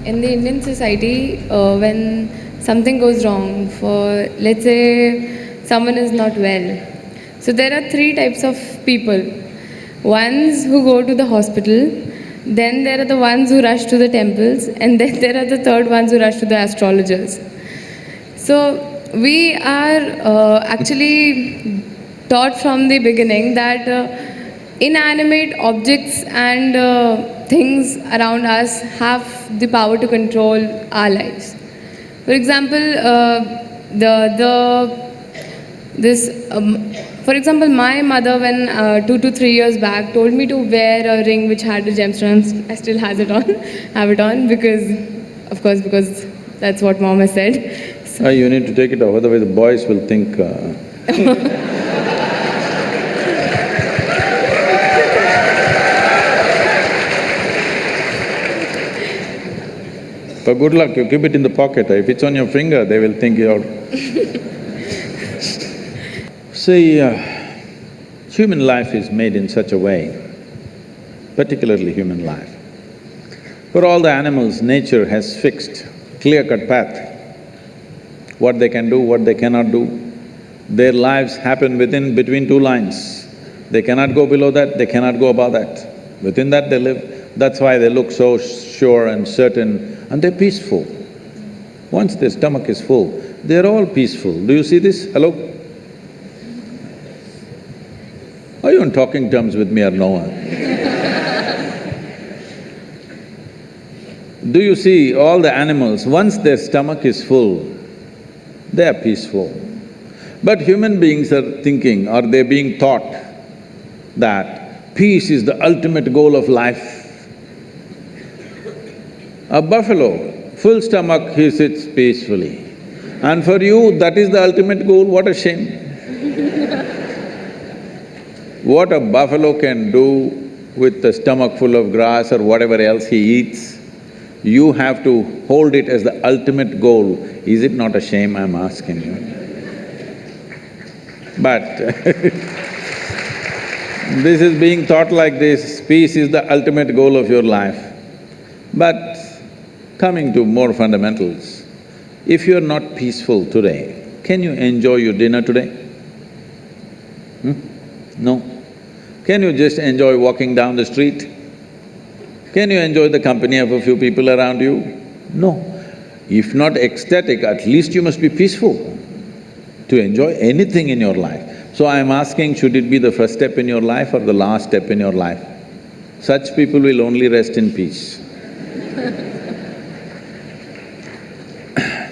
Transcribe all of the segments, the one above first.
in the Indian society, when something goes wrong, for let's say someone is not well, so there are three types of people. Ones who go to the hospital, then there are the ones who rush to the temples, and then there are the third ones who rush to the astrologers. So we are actually taught from the beginning that inanimate objects and things around us have the power to control our lives. For example, for example, my mother, when 2 to 3 years back, told me to wear a ring which had the gemstones. I still have it on because, of course, because that's what mom has said. So, You need to take it off, otherwise the boys will think But good luck, you keep it in the pocket. If it's on your finger, they will think you're… See, human life is made in such a way, particularly human life. For all the animals, nature has fixed clear-cut path, what they can do, what they cannot do. Their lives happen between two lines. They cannot go below that, they cannot go above that. Within that they live. That's why they look so sure and certain, and they're peaceful. Once their stomach is full, they're all peaceful. Do you see this? Hello? Are you on talking terms with me or no? Do you see all the animals, once their stomach is full, they are peaceful. But human beings are thinking, or they're being taught that peace is the ultimate goal of life. A buffalo, full stomach, he sits peacefully. And for you, that is the ultimate goal, what a shame. What a buffalo can do with a stomach full of grass or whatever else he eats, you have to hold it as the ultimate goal. Is it not a shame, I'm asking you? But this is being taught like this, peace is the ultimate goal of your life. But coming to more fundamentals, if you're not peaceful today, can you enjoy your dinner today? No. Can you just enjoy walking down the street? Can you enjoy the company of a few people around you? No. If not ecstatic, at least you must be peaceful to enjoy anything in your life. So I'm asking, should it be the first step in your life or the last step in your life? Such people will only rest in peace.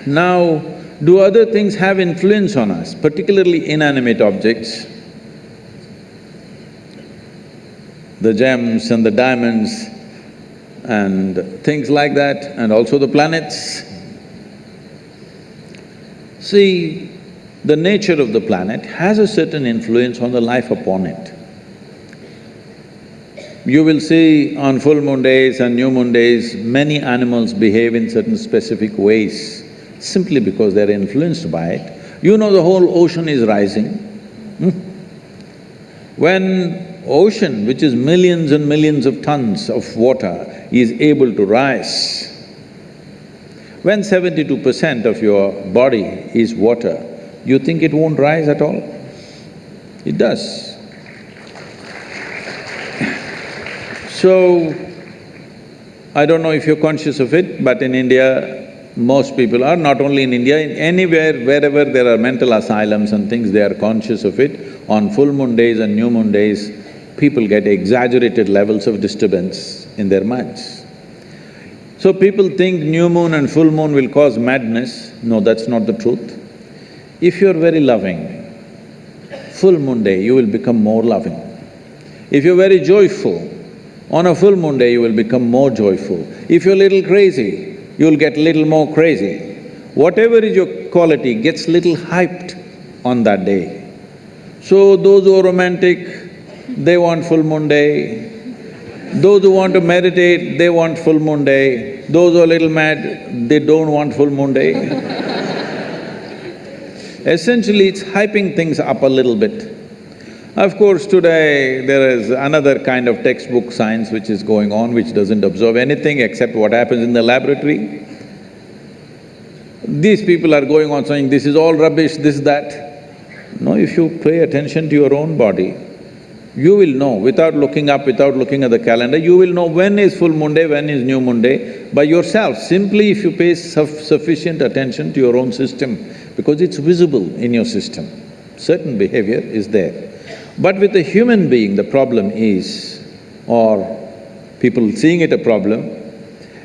Now, do other things have influence on us, particularly inanimate objects? The gems and the diamonds and things like that, and also the planets. See, the nature of the planet has a certain influence on the life upon it. You will see on full moon days and new moon days, many animals behave in certain specific ways, simply because they're influenced by it. You know the whole ocean is rising. When ocean, which is millions and millions of tons of water, is able to rise, when 72% of your body is water, you think it won't rise at all? It does. So, I don't know if you're conscious of it, but in India, most people are, not only in India, in anywhere, wherever there are mental asylums and things, they are conscious of it. On full moon days and new moon days, people get exaggerated levels of disturbance in their minds. So people think new moon and full moon will cause madness. No, that's not the truth. If you're very loving, full moon day you will become more loving. If you're very joyful, on a full moon day you will become more joyful. If you're a little crazy, you'll get little more crazy. Whatever is your quality gets little hyped on that day. So those who are romantic, they want full moon day. Those who want to meditate, they want full moon day. Those who are a little mad, they don't want full moon day. Essentially, it's hyping things up a little bit. Of course, today there is another kind of textbook science which is going on, which doesn't observe anything except what happens in the laboratory. These people are going on saying, this is all rubbish, this, that. No, if you pay attention to your own body, you will know, without looking up, without looking at the calendar, you will know when is full moon day, when is new moon day, by yourself, simply if you pay sufficient attention to your own system, because it's visible in your system. Certain behavior is there. But with a human being, the problem is, or people seeing it a problem,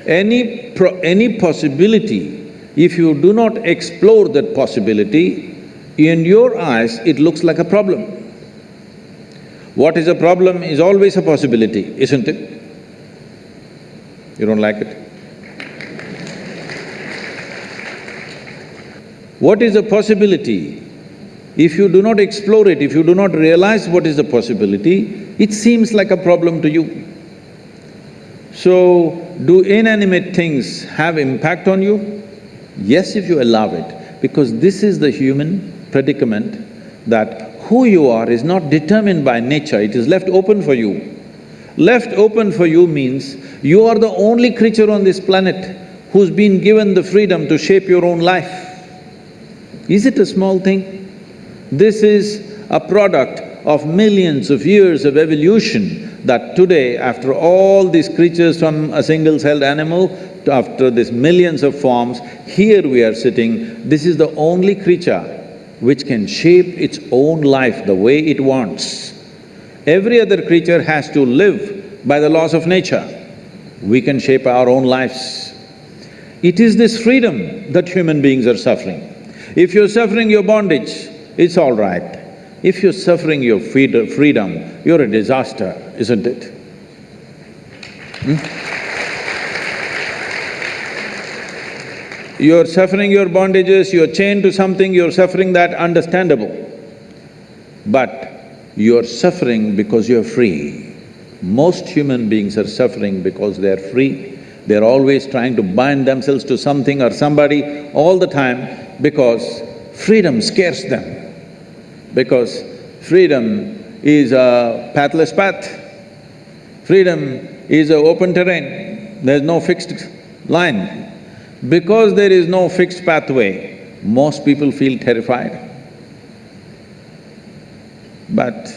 any possibility, if you do not explore that possibility, in your eyes it looks like a problem. What is a problem is always a possibility, isn't it? You don't like it? What is a possibility? If you do not explore it, if you do not realize what is the possibility, it seems like a problem to you. So, do inanimate things have impact on you? Yes, if you allow it, because this is the human predicament that who you are is not determined by nature, it is left open for you. Left open for you means you are the only creature on this planet who's been given the freedom to shape your own life. Is it a small thing? This is a product of millions of years of evolution that today, after all these creatures from a single-celled animal, after these millions of forms, here we are sitting, this is the only creature which can shape its own life the way it wants. Every other creature has to live by the laws of nature. We can shape our own lives. It is this freedom that human beings are suffering. If you're suffering your bondage, it's all right. If you're suffering your freedom, you're a disaster, isn't it? You're suffering your bondages, you're chained to something, you're suffering that, understandable. But you're suffering because you're free. Most human beings are suffering because they're free. They're always trying to bind themselves to something or somebody all the time because freedom scares them. Because freedom is a pathless path. Freedom is an open terrain, there's no fixed line. Because there is no fixed pathway, most people feel terrified. But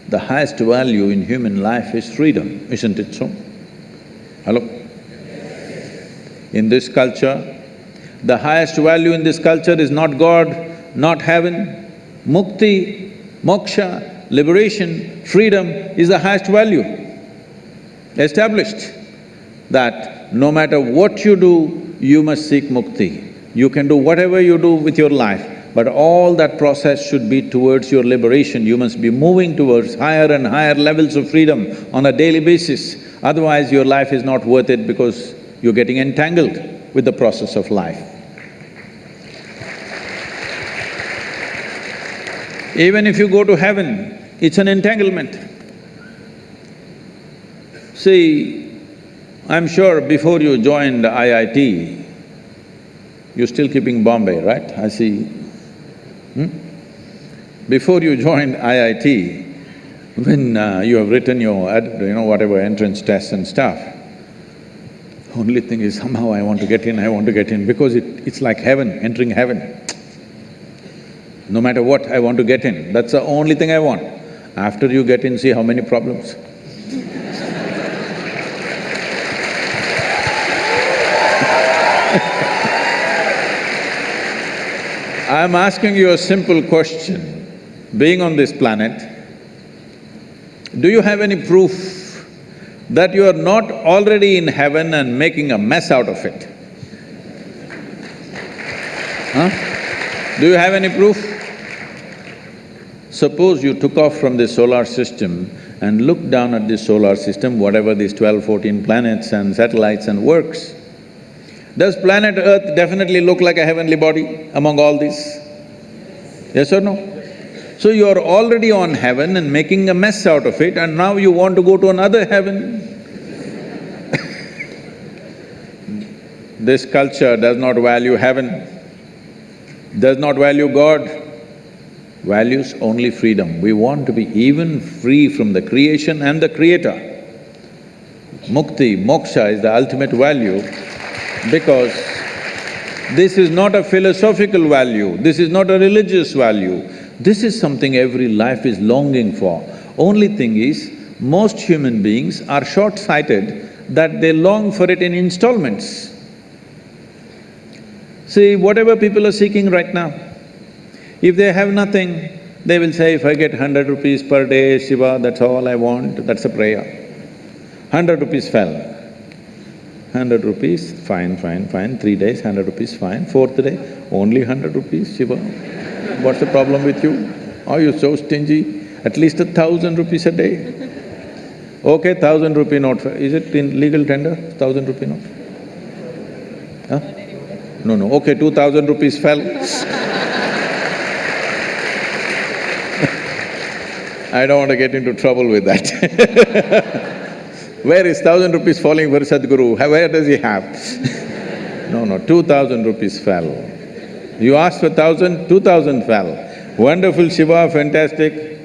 the highest value in human life is freedom, isn't it so? Hello? In this culture, the highest value in this culture is not God, not heaven. Mukti, moksha, liberation, freedom is the highest value. Established that no matter what you do, you must seek mukti. You can do whatever you do with your life, but all that process should be towards your liberation. You must be moving towards higher and higher levels of freedom on a daily basis. Otherwise, your life is not worth it because you're getting entangled with the process of life. Even if you go to heaven, it's an entanglement. See, I'm sure before you joined IIT, you're still keeping Bombay, right? I see. Before you joined IIT, when you have written your whatever entrance tests and stuff, only thing is somehow I want to get in, because it's like heaven, entering heaven. No matter what, I want to get in, that's the only thing I want. After you get in, see how many problems. I'm asking you a simple question. Being on this planet, do you have any proof that you are not already in heaven and making a mess out of it? Huh? Do you have any proof? Suppose you took off from this solar system and looked down at this solar system, whatever these 12, 14 planets and satellites and works. Does planet Earth definitely look like a heavenly body among all these? Yes or no? So you are already on heaven and making a mess out of it, and now you want to go to another heaven. This culture does not value heaven, does not value God. values only freedom. We want to be even free from the creation and the creator. Mukti, moksha is the ultimate value because this is not a philosophical value, this is not a religious value. This is something every life is longing for. Only thing is, most human beings are short-sighted that they long for it in installments. See, whatever people are seeking right now, if they have nothing, they will say, if I get 100 rupees per day, Shiva, that's all I want, that's a prayer. 100 rupees fell. 100 rupees, fine, 3 days, 100 rupees, fine. 4th day, only 100 rupees, Shiva. What's the problem with you? Are you so stingy? At least 1,000 rupees a day. Okay, 1,000 rupee note, is it in legal tender, 1,000 rupee note? Huh? No, okay, 2,000 rupees fell. I don't want to get into trouble with that. Where is 1,000 rupees falling for Sadhguru? Where does he have? No, 2,000 rupees fell. You asked for 1,000, 2,000 fell. Wonderful Shiva, fantastic.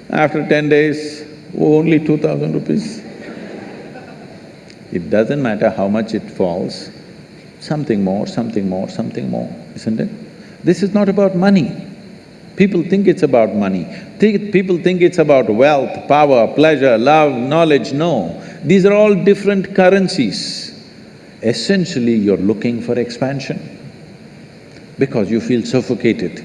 After 10 days, only 2,000 rupees. It doesn't matter how much it falls, something more, isn't it? This is not about money. People think it's about money. People think it's about wealth, power, pleasure, love, knowledge. No, these are all different currencies. Essentially, you're looking for expansion because you feel suffocated.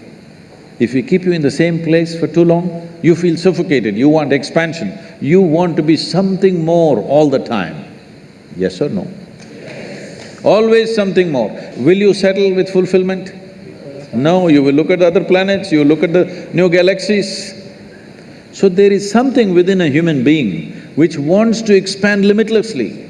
If we keep you in the same place for too long, you feel suffocated, you want expansion. You want to be something more all the time. Yes or no? Always something more. Will you settle with fulfillment? No, you will look at the other planets, you will look at the new galaxies. So there is something within a human being which wants to expand limitlessly.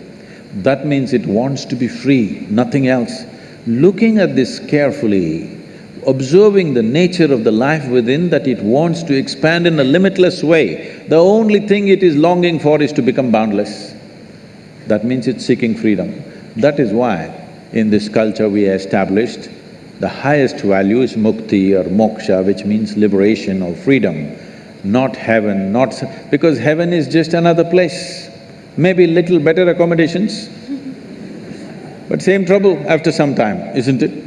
That means it wants to be free, nothing else. Looking at this carefully, observing the nature of the life within, that it wants to expand in a limitless way, the only thing it is longing for is to become boundless. That means it's seeking freedom. That is why in this culture we established the highest value is mukti or moksha, which means liberation or freedom, not heaven, because heaven is just another place, maybe little better accommodations, but same trouble after some time, isn't it?